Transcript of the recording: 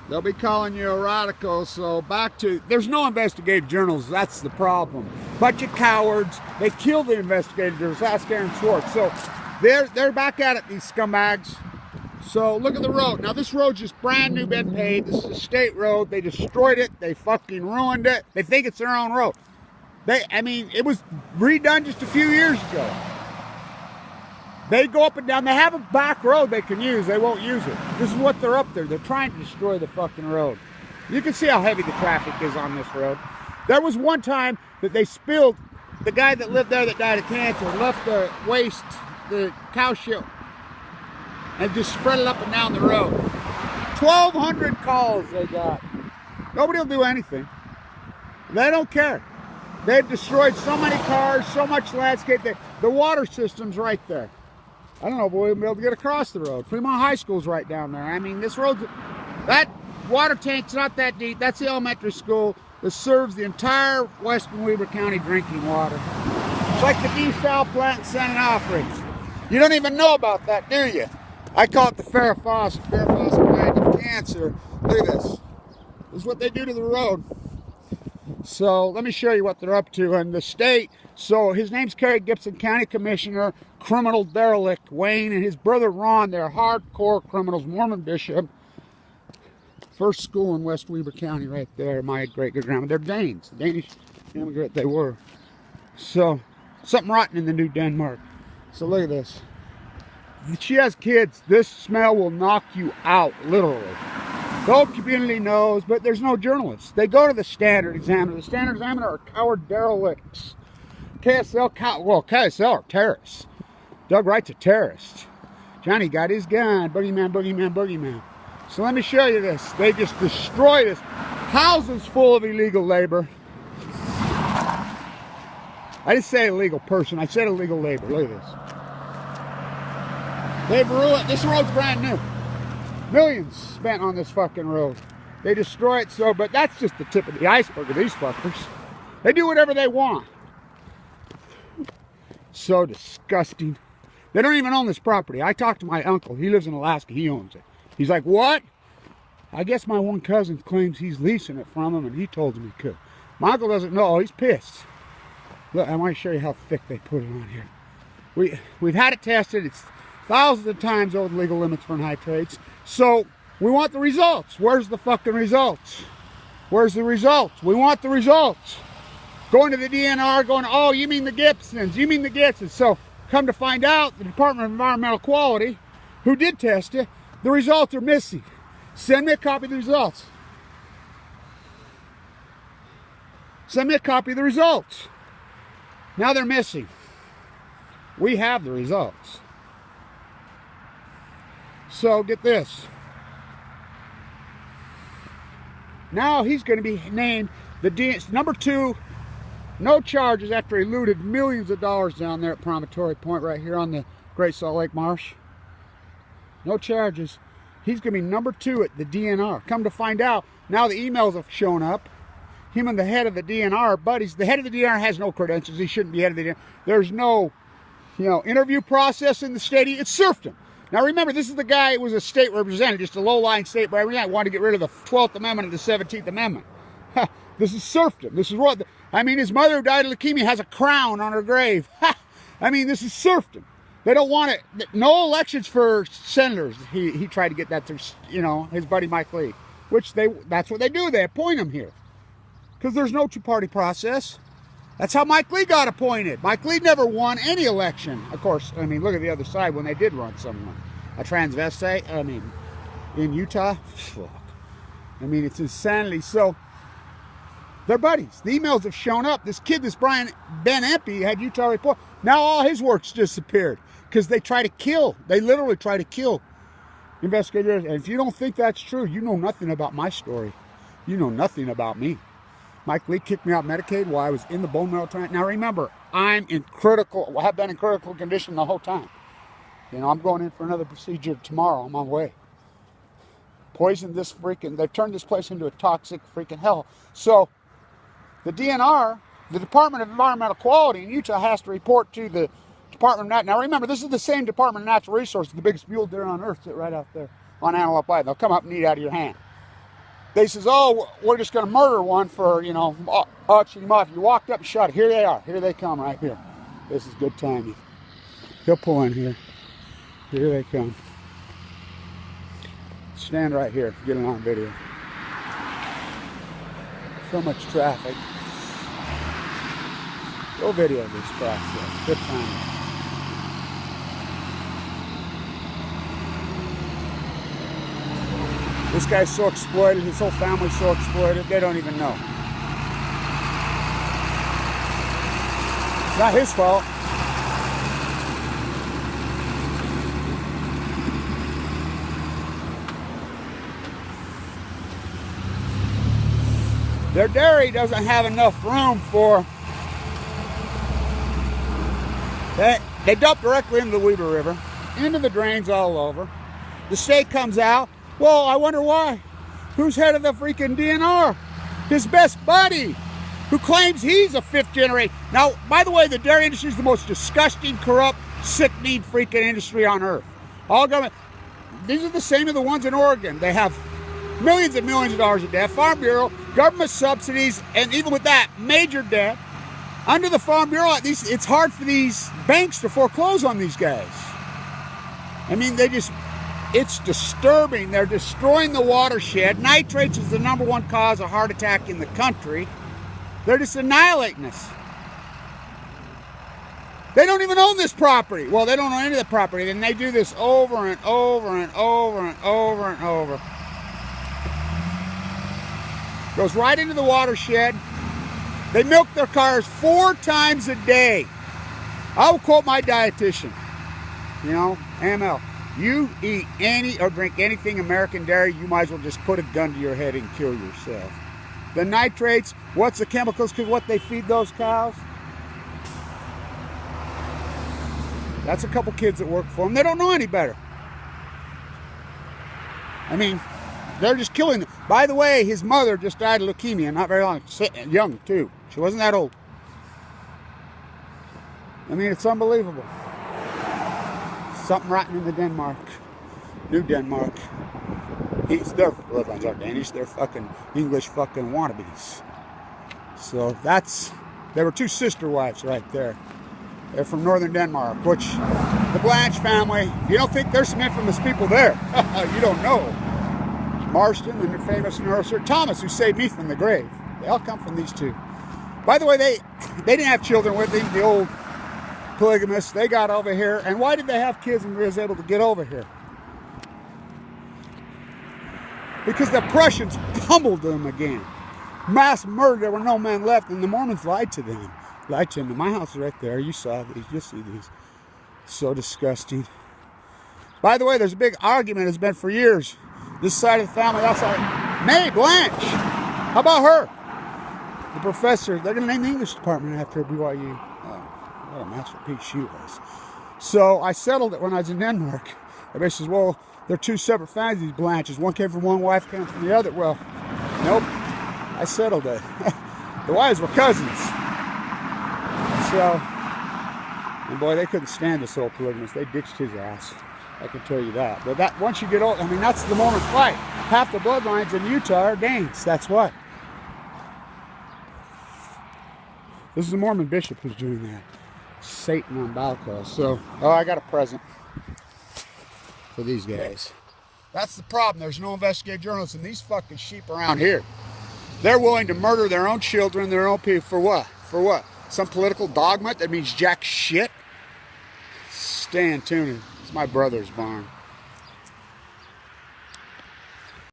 They'll be calling you a radical. So back to, there's no investigative journals. That's the problem. Bunch of cowards. They kill the investigators. Ask Aaron Swartz. So they're back at it, these scumbags. So look at the road. Now this road's just brand new, been paved. This is a state road. They destroyed it. They fucking ruined it. They think it's their own road. I mean, it was redone just a few years ago. They go up and down. They have a back road they can use. They won't use it. This is what they're up there. They're trying to destroy the fucking road. You can see how heavy the traffic is on this road. There was one time that they spilled, the guy that lived there that died of cancer left the waste, the cow shit, and just spread it up and down the road. 1,200 calls they got. Nobody will do anything. They don't care. They've destroyed so many cars, so much landscape. The water system's right there. I don't know if we'll be able to get across the road. Fremont High School's right down there. I mean, this road's, that water tank's not that deep. That's the elementary school that serves the entire western Weber County drinking water. It's like the desal plant in San Onofre. You don't even know about that, do you? I call it the Farrah Fawcett plant of cancer. Look at this. This is what they do to the road. So let me show you what they're up to. And the state, so his name's Kerry Gibson, County Commissioner, criminal derelict Wayne, and his brother Ron. They're hardcore criminals, Mormon bishop. First school in West Weber County right there. My great-great-grandma. They're Danes. Danish immigrant they were. So something rotten in the New Denmark. So look at this. She has kids. This smell will knock you out, literally. The whole community knows, but there's no journalists. They go to the Standard Examiner. The Standard Examiner are coward derelicts. KSL are terrorists. Doug Wright's a terrorist. Johnny got his gun. Boogeyman, boogeyman, boogeyman. So let me show you this. They just destroyed us. Houses full of illegal labor. I didn't say illegal person. I said illegal labor. Look at this. They've ruined. This road's brand new. Millions spent on this fucking road. They destroy it so, but that's just the tip of the iceberg of these fuckers. They do whatever they want. So disgusting. They don't even own this property. I talked to my uncle. He lives in Alaska. He owns it. He's like, what? I guess my one cousin claims he's leasing it from him, and he told him he could. My uncle doesn't know. He's pissed. Look, I want to show you how thick they put it on here. We've had it tested. It's thousands of times over the legal limits for nitrates. So we want the results. Where's the fucking results? Where's the results? We want the results. Going to the DNR, going, oh, you mean the Gibsons, you mean the Gibsons. So come to find out, the Department of Environmental Quality, who did test it, the results are missing. Send me a copy of the results. Send me a copy of the results. Now they're missing. We have the results. So get this. Now he's going to be named the number 2, no charges after he looted millions of dollars down there at Promontory Point right here on the Great Salt Lake Marsh. No charges. He's going to be number 2 at the DNR. Come to find out, now the emails have shown up. Him and the head of the DNR are buddies. The head of the DNR has no credentials. He shouldn't be head of the DNR. There's no, interview process in the state. It's serfdom. Now remember, this is the guy who was a state representative, just a low-lying state representative, wanted to get rid of the 12th Amendment and the 17th Amendment. This is serfdom. This is what, his mother who died of leukemia has a crown on her grave. This is serfdom. They don't want it. No elections for senators. He tried to get that through, his buddy Mike Lee, which that's what they do. They appoint him here because there's no two-party process. That's how Mike Lee got appointed. Mike Lee never won any election. Of course, look at the other side when they did run someone. A transvestite, in Utah. Fuck. It's insanity. So, they're buddies. The emails have shown up. This kid, Ben Empey, had Utah report. Now all his work's disappeared because they try to kill. They literally try to kill investigators. And if you don't think that's true, you know nothing about my story. You know nothing about me. Mike Lee kicked me out Medicaid while I was in the bone marrow transplant. Now remember, I have been in critical condition the whole time. I'm going in for another procedure tomorrow on my way. Poisoned this they've turned this place into a toxic freaking hell. So, the DNR, the Department of Environmental Quality in Utah has to report to the Department of Natural. Now remember, this is the same Department of Natural Resources, the biggest mule deer on earth sit right out there on Antelope Island. They'll come up and eat out of your hand. They says, oh, we're just going to murder one for, you know, auctioning him off. You walked up and shot it. Here they are. Here they come right here. This is good timing. He'll pull in here. Here they come. Stand right here. Get it on video. So much traffic. Go video this process. Good timing. This guy's so exploited, his whole family's so exploited, they don't even know. It's not his fault. Their dairy doesn't have enough room for... They dump directly into the Weber River, into the drains all over. The state comes out. Well, I wonder why. Who's head of the freaking DNR? His best buddy, who claims he's a fifth generation. Now, by the way, the dairy industry is the most disgusting, corrupt, sick-need freaking industry on earth. All government. These are the same as the ones in Oregon. They have millions and millions of dollars of debt. Farm Bureau, government subsidies, and even with that, major debt. Under the Farm Bureau, it's hard for these banks to foreclose on these guys. I mean, it's disturbing. They're destroying the watershed. Nitrates is the #1 cause of heart attack in the country. They're just annihilating us. They don't even own this property. Well, they don't own any of the property. And they do this over and over and over and over and over. Goes right into the watershed. They milk their cars 4 times a day. I will quote my dietitian, you know, AML. You eat any or drink anything American dairy, you might as well just put a gun to your head and kill yourself. The nitrates, what's the chemicals, because what they feed those cows? That's a couple kids that work for them. They don't know any better. I mean, they're just killing them. By the way, his mother just died of leukemia, not very long, young too. She wasn't that old. I mean, it's unbelievable. Something rotten in the Denmark. New Denmark. Their bloodlines aren't Danish, they're fucking English fucking wannabes. So there were 2 sister wives right there. They're from northern Denmark, which the Blanch family, you don't think there's some infamous people there. You don't know. Marston and the famous neurosurgeon Thomas, who saved me from the grave. They all come from these 2. By the way, they didn't have children with them, the old polygamists. They got over here. And why did they have kids and was able to get over here? Because the Prussians pummeled them again. Mass murder. There were no men left. And the Mormons lied to them. Lied to them. My house is right there. You saw these. You'll see these. So disgusting. By the way, there's a big argument. It's been for years. This side of the family, that side. May Blanch. How about her? The professor. They're going to name the English department after BYU. What a masterpiece she was. So I settled it when I was in Denmark. Everybody says, well, they're 2 separate families, these Blanches. One came from one, wife came from the other. Well, nope. I settled it. The wives were cousins. So, and boy, they couldn't stand this old polygamist. They ditched his ass. I can tell you that. But that once you get old, I mean, that's the Mormon fight. Half the bloodlines in Utah are Danes. That's what. This is a Mormon bishop who's doing that. Satan on Balco. So, oh, I got a present for these guys. That's the problem. There's no investigative journalists, and these fucking sheep around here, they're willing to murder their own children, their own people. For what? For what? Some political dogma that means jack shit? Stay tuned. It's my brother's barn.